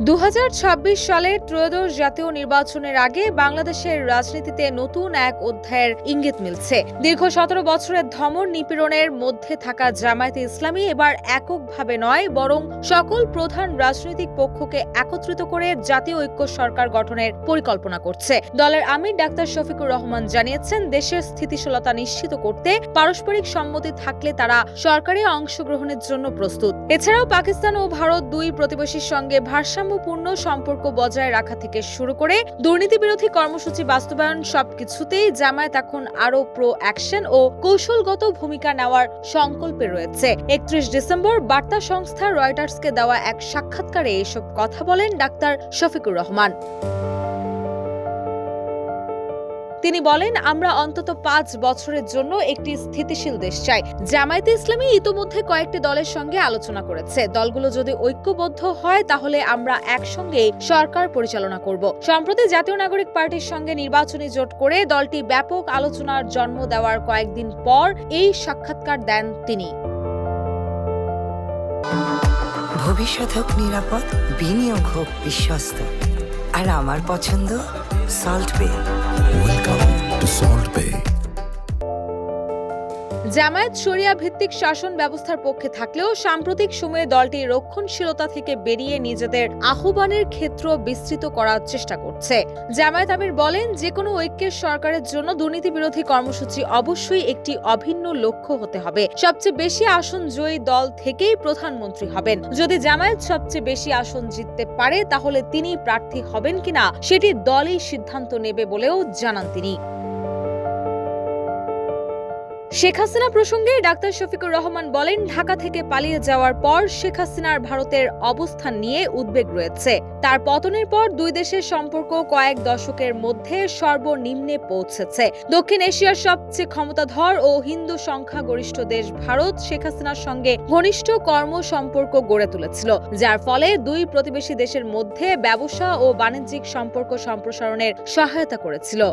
2026 সালের ত্রয়োদশ জাতীয় নির্বাচনের আগে বাংলাদেশের রাজনীতিতে নতুন এক অধ্যায়ের ইঙ্গিত মিলছে। দীর্ঘ 17 বছরের ধমর নিপীড়নের মধ্যে থাকা জামায়াতে ইসলামী এবার এককভাবে নয়, বরং সকল প্রধান রাজনৈতিক পক্ষকে একত্রিত করে জাতীয় ঐক্য সরকার গঠনের পরিকল্পনা করছে। দলের আমির ডাক্তার শফিকুর রহমান জানিয়েছেন, দেশের স্থিতিশীলতা নিশ্চিত করতে পারস্পরিক সম্মতি থাকলে তারা সরকারে অংশগ্রহণের জন্য প্রস্তুত। এছাড়াও পাকিস্তান ও ভারত দুই প্রতিবেশীর সঙ্গে ভারসাম্যপূর্ণ সম্পর্ক বজায় রাখা থেকে শুরু করে দুর্নীতি বিরোধী কর্মসূচি বাস্তবায়ন সবকিছুতেই জামায়াত এখন আরো প্রো অ্যাকশন ও কৌশলগত ভূমিকা নেওয়ার সংকল্পে রয়েছে। 31 ডিসেম্বর বার্তা সংস্থা রয়টার্সকে দেওয়া এক সাক্ষাৎকারে এসব কথা বলেন ডাক্তার শফিকুর রহমান। তিনি বলেন, আমরা অন্তত 5 বছরের জন্য একটি স্থিতিশীল দেশ চাই। জামায়াতে ইসলামী ইতোমধ্যে কয়েকটি দলের সঙ্গে আলোচনা করেছে। দলগুলো যদি ঐক্যবদ্ধ হয় তাহলে আমরা একসঙ্গে সরকার পরিচালনা করব। সম্প্রতি জাতীয় নাগরিক পার্টির সঙ্গে নির্বাচনী জোট করে দলটি ব্যাপক আলোচনার জন্ম দেওয়ার কয়েকদিন পর এই সাক্ষাৎকার দেন তিনি। ভবিষ্যৎ হোক নিরাপদ, বিনিয়োগ হোক বিশ্বস্ত, আর আমার পছন্দ সল্ট বে। Welcome to Salt Bay. Jamaat শরিয়া ভিত্তিক শাসন ব্যবস্থার পক্ষে থাকলেও সাম্প্রতিক সময়ে দলটি রক্ষণশীলতা থেকে বেরিয়ে নিজেদের আহ্বানের ক্ষেত্র বিস্তৃত করার চেষ্টা করছে। জামায়াত আমির বলেন, যে কোনো ঐক্যের সরকারের জন্য দুর্নীতি বিরোধী কর্মসূচি অবশ্যই একটি অভিন্ন লক্ষ্য হতে হবে। সবচেয়ে বেশি আসন জয়ী দল থেকেই প্রধানমন্ত্রী হবেন। যদি জামায়াত সবচেয়ে বেশি আসন জিততে পারে তাহলে তিনি প্রার্থী হবেন কিনা সেটি দলই সিদ্ধান্ত নেবে বলেও জানান তিনি। শেখ হাসিনা প্রসঙ্গে ডাক্তার শফিকুর রহমান বলেন, ঢাকা থেকে পালিয়ে যাওয়ার পর শেখ হাসিনার ভারতের অবস্থান নিয়ে উদ্বেগ রয়েছে। তার পতনের পর দুই দেশের সম্পর্ক কয়েক দশকের মধ্যে সর্বনিম্নে পৌঁছেছে। দক্ষিণ এশিয়ার সবচেয়ে ক্ষমতাধর ও হিন্দু সংখ্যাগরিষ্ঠ দেশ ভারত শেখ হাসিনার সঙ্গে ঘনিষ্ঠ কর্ম সম্পর্ক গড়ে তুলেছিল, যার ফলে দুই প্রতিবেশী দেশের মধ্যে ব্যবসা ও বাণিজ্যিক সম্পর্ক সম্প্রসারণের সহায়তা করেছিল।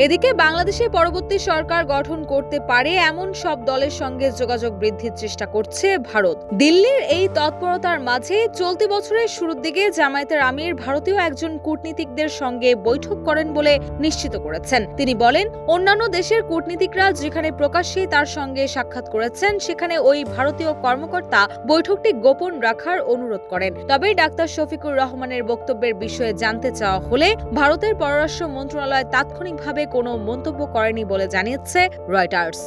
এদিকে বাংলাদেশে পরবর্তী সরকার গঠন করতে পারে এমন সব দলের সঙ্গে যোগাযোগ বৃদ্ধির চেষ্টা করছে ভারত। দিল্লির এই তৎপরতার মাঝে চলতি বছরের শুরুর দিকে জামায়াতের আমির ভারতীয় একজন কূটনীতিকদের সঙ্গে বৈঠক করেন বলে নিশ্চিত করেছেন। তিনি বলেন, অন্যান্য দেশের কূটনীতিকরা যেখানে প্রকাশ্যে তার সঙ্গে সাক্ষাৎ করেছেন সেখানে ওই ভারতীয় কর্মকর্তা বৈঠকটি গোপন রাখার অনুরোধ করেন। তবে ডাক্তার শফিকুর রহমানের বক্তব্যের বিষয়ে জানতে চাওয়া হলে ভারতের পররাষ্ট্র মন্ত্রণালয় তাৎক্ষণিকভাবে কোনো মন্তব্য করেনি বলে জানিয়েছে রয়টার্স।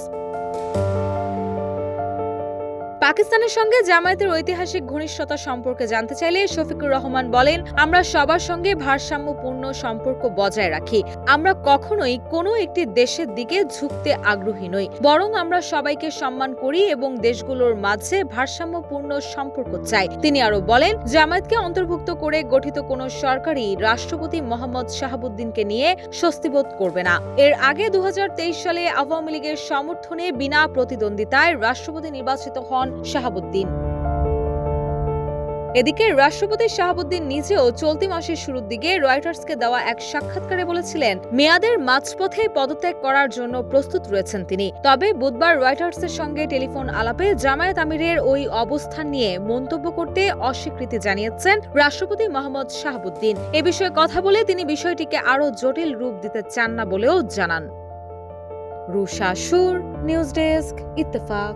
পাকিস্তানের সঙ্গে জামায়াতের ঐতিহাসিক ঘনিষ্ঠতা সম্পর্কে জানতে চাইলে শফিকুর রহমান বলেন, আমরা সবার সঙ্গে ভারসাম্যপূর্ণ সম্পর্ক বজায় রাখি। আমরা কখনোই কোনো একটি দেশের দিকে ঝুঁকতে আগ্রহী নই, বরং আমরা সবাইকে সম্মান করি এবং দেশগুলোর মাঝে ভারসাম্যপূর্ণ সম্পর্ক চাই। তিনি আরো বলেন, জামায়াতকে অন্তর্ভুক্ত করে গঠিত কোনো সরকারই রাষ্ট্রপতি মোহাম্মদ শাহাবুদ্দিনকে নিয়ে স্বস্তিবোধ করবে না। এর আগে 2023 সালে আওয়ামী লীগের সমর্থনে বিনা প্রতিদ্বন্দ্বিতায় রাষ্ট্রপতি নির্বাচিত হন শাহাবুদ্দিন। এদিকে রাষ্ট্রপতি শাহাবুদ্দিন নিজেও চলতি মাসের শুরুর দিকে রয়টার্সকে দেওয়া এক সাক্ষাৎকারে বলেছিলেন, মেয়াদের মাঝপথে পদত্যাগ করার জন্য প্রস্তুত রয়েছেন তিনি। তবে বুধবার রয়টার্সের সঙ্গে টেলিফোন আলাপে জামায়াত আমিরের ওই অবস্থান নিয়ে মন্তব্য করতে অস্বীকৃতি জানিয়েছেন রাষ্ট্রপতি মোহাম্মদ শাহাবুদ্দিন। এ বিষয়ে কথা বলে তিনি বিষয়টিকে আরো জটিল রূপ দিতে চান না বলেও জানান। রুশা সুর, নিউজ ডেস্ক, ইত্তেফাক।